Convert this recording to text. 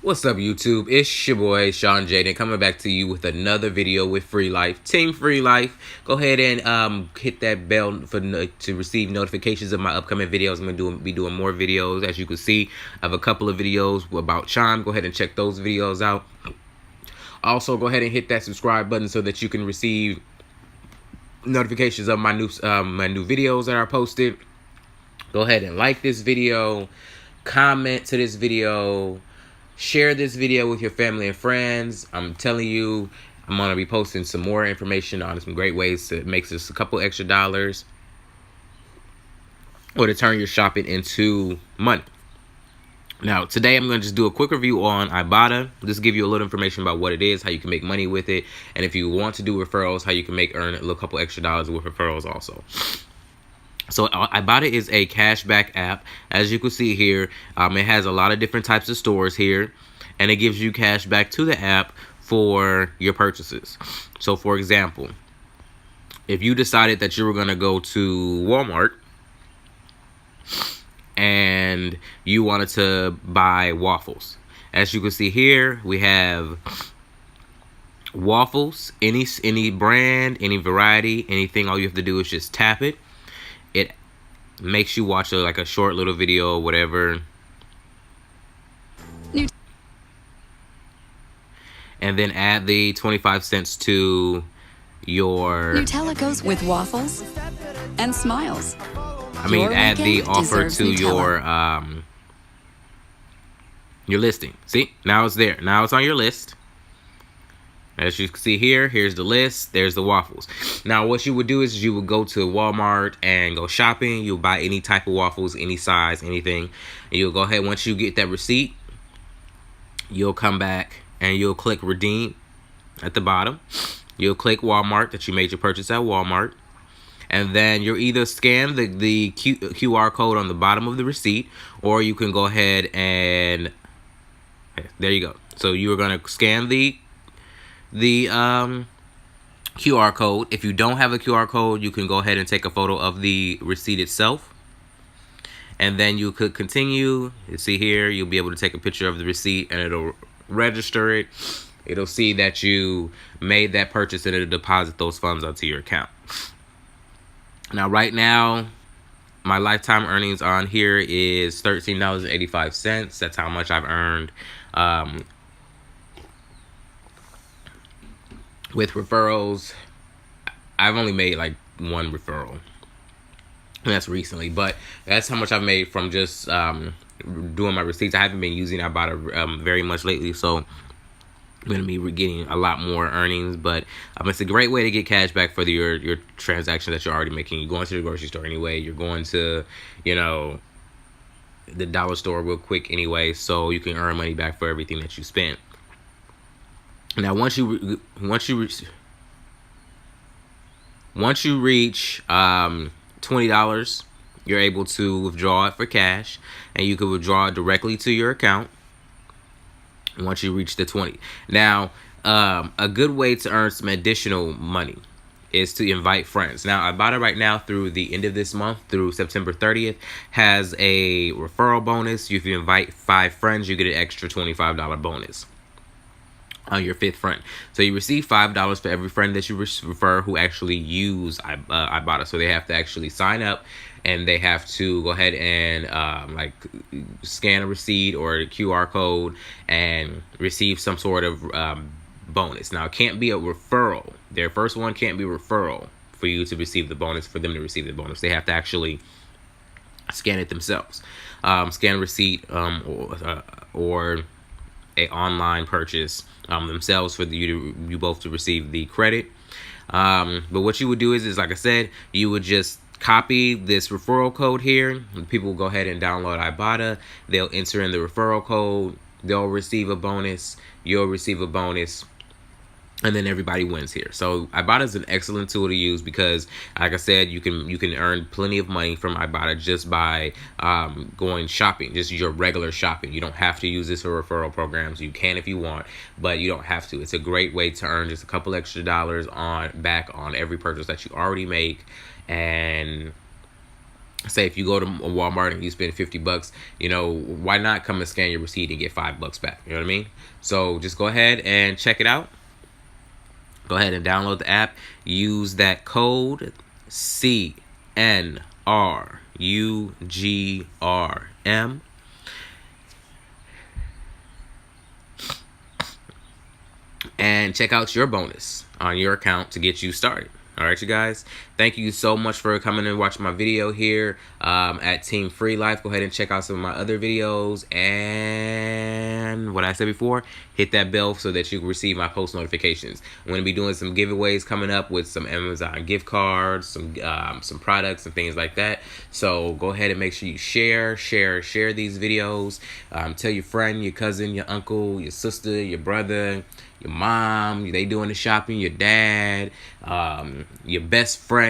What's up, YouTube? It's your boy Shaun Jayden coming back to you with another video with Free Life, Team Free Life. Go ahead and hit that bell to receive notifications of my upcoming videos. I'm gonna be doing more videos. As you can see, I have a couple of videos about Chime. Go ahead and check those videos out. Also, go ahead and hit that subscribe button so that you can receive notifications of my new videos that are posted. Go ahead and like this video, comment to this video. Share this video with your family and friends. I'm telling you, I'm going to be posting some more information on some great ways to make just a couple extra dollars or to turn your shopping into money. Now, today I'm going to just do a quick review on Ibotta. Just give you a little information about what it is, how you can make money with it, and if you want to do referrals, how you can earn a couple extra dollars with referrals also. So Ibotta is a cashback app. As you can see here, it has a lot of different types of stores here, and it gives you cash back to the app for your purchases. So for example, if you decided that you were going to go to Walmart and you wanted to buy waffles, as you can see here, we have waffles, any brand, any variety, anything. All you have to do is just tap it. It makes you watch like a short little video or whatever. And then add the 25 cents to your... Nutella goes with waffles and smiles. Add the offer to your listing. See? Now it's there. Now it's on your list. As you can see here, here's the list. There's the waffles. Now, what you would do is you would go to Walmart and go shopping. You'll buy any type of waffles, any size, anything. And you'll go ahead, once you get that receipt, you'll come back and you'll click redeem at the bottom. You'll click Walmart, that you made your purchase at Walmart. And then you'll either scan the QR code on the bottom of the receipt, or you can go ahead and... there you go. So you are going to scan the QR code. If you don't have a QR code, you can go ahead and take a photo of the receipt itself, and then you could continue. You see here, you'll be able to take a picture of the receipt and it'll register it. It'll see that you made that purchase and it'll deposit those funds onto your account. Now, right now, my lifetime earnings on here is $13.85. That's how much I've earned with referrals. I've only made like one referral, and that's recently, but that's how much I've made from just doing my receipts. I haven't been using Ibotta very much lately, so I'm going to be getting a lot more earnings, but it's a great way to get cash back for your transaction that you're already making. You're going to the grocery store anyway. You're going to, the dollar store real quick anyway, so you can earn money back for everything that you spent. Now, once you reach $20, you're able to withdraw it for cash, and you can withdraw it directly to your account once you reach the 20. Now, a good way to earn some additional money is to invite friends. Now, Ibotta right now through the end of this month, through September 30th, has a referral bonus. If you invite 5 friends, you get an extra $25 bonus on your 5th friend. So you receive $5 for every friend that you refer who actually use Ibotta. So they have to actually sign up, and they have to go ahead and scan a receipt or a QR code and receive some sort of bonus. Now, it can't be a referral. Their first one can't be a referral for you to receive the bonus, for them to receive the bonus. They have to actually scan it themselves. Scan a receipt or a online purchase themselves for you both to receive the credit. But what you would do is like I said, you would just copy this referral code here. People will go ahead and download Ibotta. They'll enter in the referral code. They'll receive a bonus. You'll receive a bonus. And then everybody wins here. So Ibotta is an excellent tool to use because, like I said, you can earn plenty of money from Ibotta just by going shopping, just your regular shopping. You don't have to use this for referral programs. You can if you want, but you don't have to. It's a great way to earn just a couple extra dollars back on every purchase that you already make, and say if you go to Walmart and you spend $50, you know, why not come and scan your receipt and get $5 back? You know what I mean? So just go ahead and check it out. Go ahead and download the app. Use that code CNRUGRM. And check out your bonus on your account to get you started. All right, you guys. Thank you so much for coming and watching my video here at Team Free Life. Go ahead and check out some of my other videos. And what I said before, hit that bell so that you can receive my post notifications. I'm going to be doing some giveaways coming up with some Amazon gift cards, some products and things like that. So go ahead and make sure you share these videos. Tell your friend, your cousin, your uncle, your sister, your brother, your mom, they doing the shopping, your dad, your best friend.